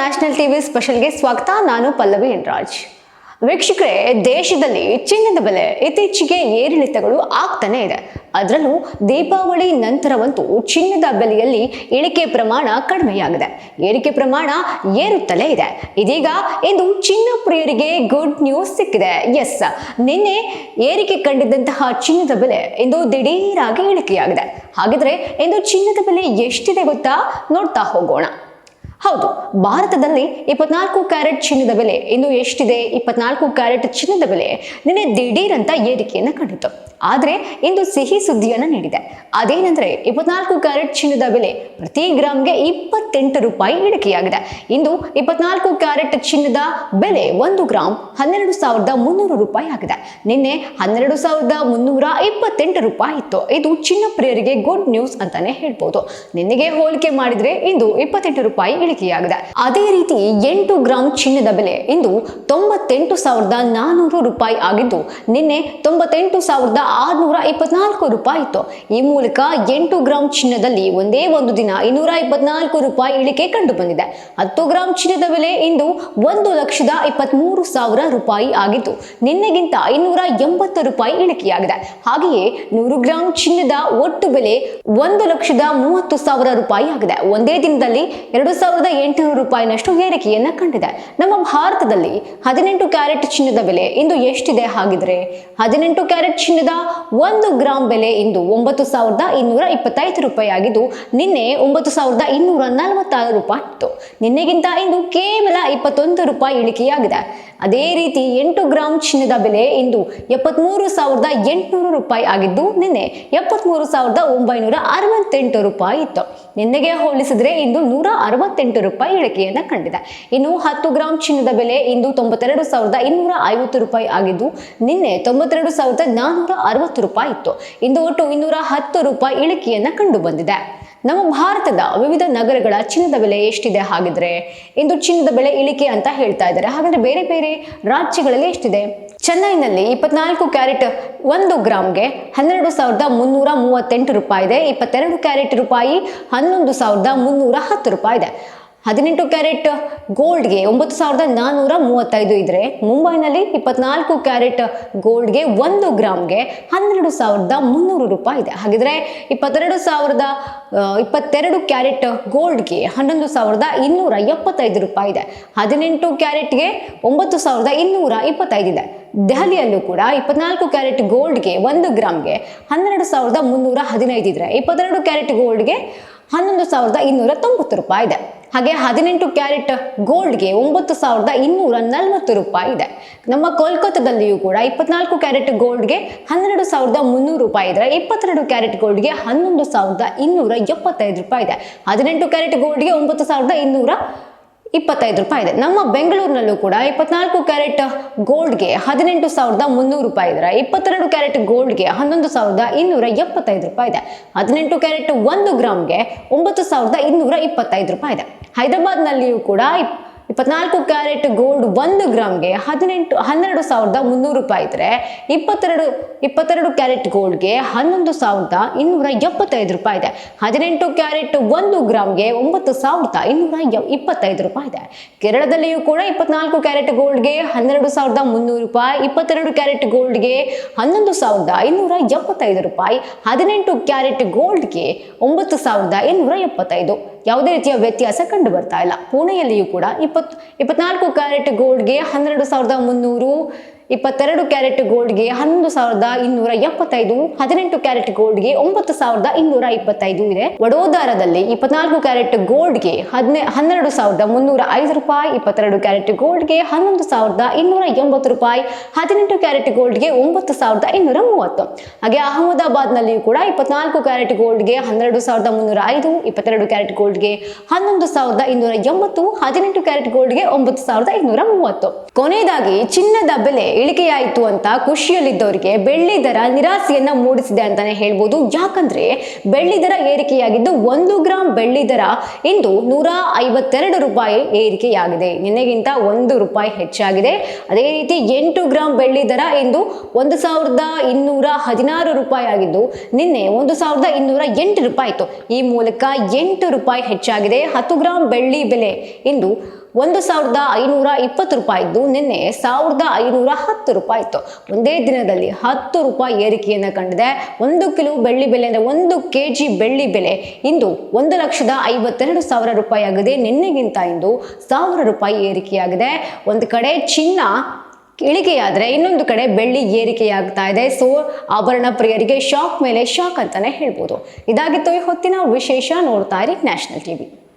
National TV ಸ್ಪೆಷಲ್ಗೆ ಸ್ವಾಗತ. ನಾನು ಪಲ್ಲವಿ ಎನ್ರಾಜ್. ವೀಕ್ಷಕರೇ, ದೇಶದಲ್ಲಿ ಚಿನ್ನದ ಬೆಲೆ ಇತ್ತೀಚೆಗೆ ಏರಿಳಿತಗಳು ಆಗ್ತಾನೆ ಇದೆ. ಅದರಲ್ಲೂ ದೀಪಾವಳಿ ನಂತರವಂತೂ ಚಿನ್ನದ ಬೆಲೆಯಲ್ಲಿ ಇಳಿಕೆ ಪ್ರಮಾಣ ಕಡಿಮೆಯಾಗಿದೆ. ಏರಿಕೆ ಪ್ರಮಾಣ ಏರುತ್ತಲೇ ಇದೆ. ಇದೀಗ ಇಂದು ಚಿನ್ನ ಪ್ರಿಯರಿಗೆ ಗುಡ್ ನ್ಯೂಸ್ ಸಿಕ್ಕಿದೆ. ಎಸ್, ನಿನ್ನೆ ಏರಿಕೆ ಕಂಡಿದ್ದಂತಹ ಚಿನ್ನದ ಬೆಲೆ ಇಂದು ದಿಢೀರಾಗಿ ಇಳಿಕೆಯಾಗಿದೆ. ಹಾಗಿದ್ರೆ ಇಂದು ಚಿನ್ನದ ಬೆಲೆ ಎಷ್ಟಿದೆ ಗೊತ್ತಾ? ನೋಡ್ತಾ ಹೋಗೋಣ. ಹೌದು, ಭಾರತದಲ್ಲಿ 24 ಕ್ಯಾರೆಟ್ ಚಿನ್ನದ ಬೆಲೆ ಇಂದು ಎಷ್ಟಿದೆ? 24 ಕ್ಯಾರೆಟ್ ಚಿನ್ನದ ಬೆಲೆ ನಿನ್ನೆ ದಿಢೀರ್ ಅಂತ ಏರಿಕೆಯನ್ನು ಕಂಡಿತು. ಆದರೆ ಇಂದು ಸಿಹಿ ಸುದ್ದಿಯನ್ನು ನೀಡಿದೆ. ಅದೇನೆಂದ್ರೆ 24 ಕ್ಯಾರೆಟ್ ಚಿನ್ನದ ಬೆಲೆ ಪ್ರತಿ ಗ್ರಾಮ್ಗೆ 28 ರೂಪಾಯಿ ಇಳಿಕೆಯಾಗಿದೆ. ಇಂದು 24 ಕ್ಯಾರೆಟ್ ಚಿನ್ನದ ಬೆಲೆ 1 ಗ್ರಾಮ್ 12,300 ರೂಪಾಯಿ ಆಗಿದೆ. ನಿನ್ನೆ 12,328 ರೂಪಾಯಿ ಇತ್ತು. ಇದು ಚಿನ್ನ ಪ್ರಿಯರಿಗೆ ಗುಡ್ ನ್ಯೂಸ್ ಅಂತಾನೆ ಹೇಳ್ಬೋದು. ನಿನ್ನೆಗೆ ಹೋಲಿಕೆ ಮಾಡಿದ್ರೆ ಇಂದು 28 ರೂಪಾಯಿ ಇಳಿಕೆಯಾಗಿದೆ. ಅದೇ ರೀತಿ 8 ಗ್ರಾಮ್ ಚಿನ್ನದ ಬೆಲೆ ಇಂದು 98,400 ರೂಪಾಯಿ ಆಗಿದ್ದು, ನಿನ್ನೆ 98,624 ರೂಪಾಯಿ ಇತ್ತು. ಈ ಮೂಲಕ 8 ಗ್ರಾಮ್ ಚಿನ್ನದಲ್ಲಿ ಒಂದೇ ಒಂದು ದಿನ 224 ರೂಪಾಯಿ ಇಳಿಕೆ ಕಂಡು ಬಂದಿದೆ. 10 ಗ್ರಾಮ್ ಚಿನ್ನದ ಬೆಲೆ ಇಂದು 1,23,000 ರೂಪಾಯಿ ಆಗಿದ್ದು, ನಿನ್ನೆಗಿಂತ 280 ರೂಪಾಯಿ ಇಳಿಕೆಯಾಗಿದೆ. ಹಾಗೆಯೇ 100 ಗ್ರಾಮ್ ಚಿನ್ನದ ಒಟ್ಟು ಬೆಲೆ 1,30,000 ರೂಪಾಯಿ ಆಗಿದೆ. ಒಂದೇ ದಿನದಲ್ಲಿ 2,800 ರೂಪಾಯಿನಷ್ಟು ಏರಿಕೆಯನ್ನ ಕಂಡಿದೆ. ನಮ್ಮ ಭಾರತದಲ್ಲಿ 18 ಕ್ಯಾರೆಟ್ ಚಿನ್ನದ ಬೆಲೆ ಇಂದು ಎಷ್ಟಿದೆ? ಹಾಗಿದ್ರೆ 18 ಕ್ಯಾರೆಟ್ ಚಿನ್ನದ 1 ಗ್ರಾಮ್ ಬೆಲೆ ಇಂದು 9,225 ರೂಪಾಯಿ ಆಗಿದ್ದು, ನಿನ್ನೆ 9,246 ರೂಪಾಯಿ ಇತ್ತು. ನಿನ್ನೆಗಿಂತ ಇಂದು ಕೇವಲ 21 ರೂಪಾಯಿ ಇಳಿಕೆಯಾಗಿದೆ. ಅದೇ ರೀತಿ 8 ಗ್ರಾಮ್ ಚಿನ್ನದ ಬೆಲೆ ಇಂದು 73,800 ರೂಪಾಯಿ ಆಗಿದ್ದು, ನಿನ್ನೆ 73,968 ರೂಪಾಯಿ ಇತ್ತು. ನಿನ್ನೆಗೆ ಹೋಲಿಸಿದ್ರೆ ಇಂದು 168 ರೂಪಾಯಿ ಇಳಿಕೆಯನ್ನ ಕಂಡಿದೆ. ಇನ್ನು 10 ಗ್ರಾಮ್ ಚಿನ್ನದ ಬೆಲೆ ಇಂದು 92,250 ರೂಪಾಯಿ ಆಗಿದ್ದು, ನಿನ್ನೆ 92,460 ರೂಪಾಯಿ ಇತ್ತು. ಇಂದು ಒಟ್ಟು 210 ರೂಪಾಯಿ ಇಳಿಕೆಯನ್ನ ಕಂಡು ಬಂದಿದೆ. ನಮ್ಮ ಭಾರತದ ವಿವಿಧ ನಗರಗಳ ಚಿನ್ನದ ಬೆಲೆ ಎಷ್ಟಿದೆ? ಹಾಗಿದ್ರೆ ಇಂದು ಚಿನ್ನದ ಬೆಲೆ ಇಳಿಕೆ ಅಂತ ಹೇಳ್ತಾ ಇದ್ದಾರೆ. ಹಾಗಾದ್ರೆ ಬೇರೆ ಬೇರೆ ರಾಜ್ಯಗಳಲ್ಲಿ ಎಷ್ಟಿದೆ? ಚೆನ್ನೈನಲ್ಲಿ 24 ಕ್ಯಾರೆಟ್ 1 ಗ್ರಾಮ್ಗೆ 12,338 ರೂಪಾಯಿ ಇದೆ. 22 ಕ್ಯಾರೆಟ್ ರೂಪಾಯಿ 11,310 ರೂಪಾಯಿ ಇದೆ. 18 ಕ್ಯಾರೆಟ್ ಗೋಲ್ಡ್ಗೆ 9,435 ಇದ್ರೆ, ಮುಂಬೈನಲ್ಲಿ 24 ಕ್ಯಾರೆಟ್ ಗೋಲ್ಡ್ಗೆ 1 ಗ್ರಾಮ್ಗೆ 12,300 ರೂಪಾಯಿ ಇದೆ. ಹಾಗಿದ್ರೆ 22 ಕ್ಯಾರೆಟ್ ಗೋಲ್ಡ್ಗೆ 11,275 ರೂಪಾಯಿ ಇದೆ. 18 ಕ್ಯಾರೆಟ್ಗೆ 9,225 ಇದೆ. ದೆಹಲಿಯಲ್ಲೂ ಕೂಡ 24 ಕ್ಯಾರೆಟ್ ಗೋಲ್ಡ್ಗೆ 1 ಗ್ರಾಮ್ಗೆ 12,315 ಇದ್ರೆ, 22 ಕ್ಯಾರೆಟ್ ಗೋಲ್ಡ್ಗೆ 11,290 ರೂಪಾಯಿ ಇದೆ. ಹಾಗೆ 18 ಕ್ಯಾರೆಟ್ ಗೋಲ್ಡ್ಗೆ 9,240 ರೂಪಾಯಿ ಇದೆ. ನಮ್ಮ ಕೋಲ್ಕತ್ತಾದಲ್ಲಿಯೂ ಕೂಡ 24 ಕ್ಯಾರೆಟ್ ಗೋಲ್ಡ್ಗೆ 12,300 ರೂಪಾಯಿ ಇದ್ರೆ, 22 ಕ್ಯಾರೆಟ್ ಗೋಲ್ಡ್ಗೆ 11,275 ರೂಪಾಯಿ ಇದೆ. 18 ಕ್ಯಾರೆಟ್ ಗೋಲ್ಡ್ಗೆ 9,225 ರೂಪಾಯಿ ಇದೆ. ನಮ್ಮ ಬೆಂಗಳೂರಿನಲ್ಲೂ ಕೂಡ 24 ಕ್ಯಾರೆಟ್ ಗೋಲ್ಡ್ಗೆ 18,300 ರೂಪಾಯಿ ಇದ್ರೆ, 22 ಕ್ಯಾರೆಟ್ ಗೋಲ್ಡ್ಗೆ 11,275 ರೂಪಾಯಿ ಇದೆ. 18 ಕ್ಯಾರೆಟ್ 1 ಗ್ರಾಮ್ಗೆ 9,225 ರೂಪಾಯಿ ಇದೆ. ಹೈದರಾಬಾದ್ನಲ್ಲಿಯೂ ಕೂಡ 24 ಕ್ಯಾರೆಟ್ ಗೋಲ್ಡ್ 1 ಗ್ರಾಮ್ಗೆ 12,300 ರೂಪಾಯಿ ಇದ್ರೆ, 22 ಕ್ಯಾರೆಟ್ ಗೋಲ್ಡ್ಗೆ 11,275 ರೂಪಾಯಿ ಇದೆ. 18 ಕ್ಯಾರೆಟ್ 1 ಗ್ರಾಮ್ಗೆ 9,225 ರೂಪಾಯಿ ಇದೆ. ಕೇರಳದಲ್ಲಿಯೂ ಕೂಡ 24 ಕ್ಯಾರೆಟ್ ಗೋಲ್ಡ್ಗೆ 12,300 ರೂಪಾಯಿ, 22 ಕ್ಯಾರೆಟ್ ಗೋಲ್ಡ್ಗೆ 11,575 ರೂಪಾಯಿ, 18 ಕ್ಯಾರೆಟ್ ಗೋಲ್ಡ್ಗೆ 9,875. ಯಾವುದೇ ರೀತಿಯ ವ್ಯತ್ಯಾಸ ಕಂಡು ಬರ್ತಾ ಇಲ್ಲ. ಪುಣೆಯಲ್ಲಿಯೂ ಕೂಡ 24 ಕ್ಯಾರೆಟ್ ಗೋಲ್ಡ್ಗೆ 12,300, 22 ಕ್ಯಾರೆಟ್ ಗೋಲ್ಡ್ಗೆ 11,275, 18 ಕ್ಯಾರೆಟ್ ಗೋಲ್ಡ್ಗೆ 9,225 ಇದೆ. ವಡೋದರಾದಲ್ಲಿ 24 ಕ್ಯಾರೆಟ್ ಗೋಲ್ಡ್ಗೆ 12,305 ರೂಪಾಯಿ, 22 ಕ್ಯಾರೆಟ್ ಗೋಲ್ಡ್ಗೆ 11,280 ರೂಪಾಯಿ, 18 ಕ್ಯಾರೆಟ್ ಗೋಲ್ಡ್ಗೆ 9,230. ಹಾಗೆ ಅಹಮದಾಬಾದ್ನಲ್ಲಿಯೂ ಕೂಡ 24 ಕ್ಯಾರೆಟ್ ಗೋಲ್ಡ್ಗೆ 12,305, 22 ಕ್ಯಾರೆಟ್ ಗೋಲ್ಡ್ಗೆ 11,280, 18 ಕ್ಯಾರೆಟ್ ಗೋಲ್ಡ್ಗೆ 9,230. ಕೊನೆಯದಾಗಿ ಚಿನ್ನದ ಬೆಲೆ ಇಳಿಕೆಯಾಯಿತು ಅಂತ ಖುಷಿಯಲ್ಲಿದ್ದವರಿಗೆ ಬೆಳ್ಳಿ ದರ ನಿರಾಸೆಯನ್ನ ಮೂಡಿಸಿದೆ ಅಂತಾನೆ ಹೇಳ್ಬೋದು. ಯಾಕಂದ್ರೆ ಬೆಳ್ಳಿ ದರ ಏರಿಕೆಯಾಗಿದ್ದು 1 ಗ್ರಾಮ್ ಬೆಳ್ಳಿ ದರ ಇಂದು 152 ರೂಪಾಯಿ ಏರಿಕೆಯಾಗಿದೆ. ನಿನ್ನೆಗಿಂತ 1 ರೂಪಾಯಿ ಹೆಚ್ಚಾಗಿದೆ. ಅದೇ ರೀತಿ 8 ಗ್ರಾಮ್ ಬೆಳ್ಳಿ ದರ ಇಂದು 1,216 ರೂಪಾಯಿ ಆಗಿದ್ದು, ನಿನ್ನೆ 1,208 ರೂಪಾಯಿ ಇತ್ತು. ಈ ಮೂಲಕ 8 ರೂಪಾಯಿ ಹೆಚ್ಚಾಗಿದೆ. 10 ಗ್ರಾಮ್ ಬೆಳ್ಳಿ ಬೆಲೆ ಇಂದು 1,520 ರೂಪಾಯಿ ಇದ್ದು ನಿನ್ನೆ 1,510 ರೂಪಾಯಿ ಇತ್ತು. ಒಂದೇ ದಿನದಲ್ಲಿ 10 ರೂಪಾಯಿ ಏರಿಕೆಯನ್ನು ಕಂಡಿದೆ. 1 ಕಿಲೋ ಬೆಳ್ಳಿ ಬೆಲೆ ಅಂದರೆ 1 ಕೆಜಿ ಬೆಳ್ಳಿ ಬೆಲೆ ಇಂದು 1,52,000 ರೂಪಾಯಿ ಆಗಿದೆ. ನಿನ್ನೆಗಿಂತ ಇಂದು 1,000 ರೂಪಾಯಿ ಏರಿಕೆಯಾಗಿದೆ. ಒಂದು ಕಡೆ ಚಿನ್ನ ಇಳಿಕೆಯಾದರೆ ಇನ್ನೊಂದು ಕಡೆ ಬೆಳ್ಳಿ ಏರಿಕೆಯಾಗ್ತಾ ಇದೆ. ಸೊ ಆಭರಣ ಪ್ರಿಯರಿಗೆ ಶಾಕ್ ಮೇಲೆ ಶಾಕ್ ಅಂತಾನೆ ಹೇಳ್ಬೋದು. ಇದಾಗಿತ್ತು ಈ ಹೊತ್ತಿನ ವಿಶೇಷ. ನೋಡ್ತಾ ಇರಿ ನ್ಯಾಷನಲ್ ಟಿವಿ.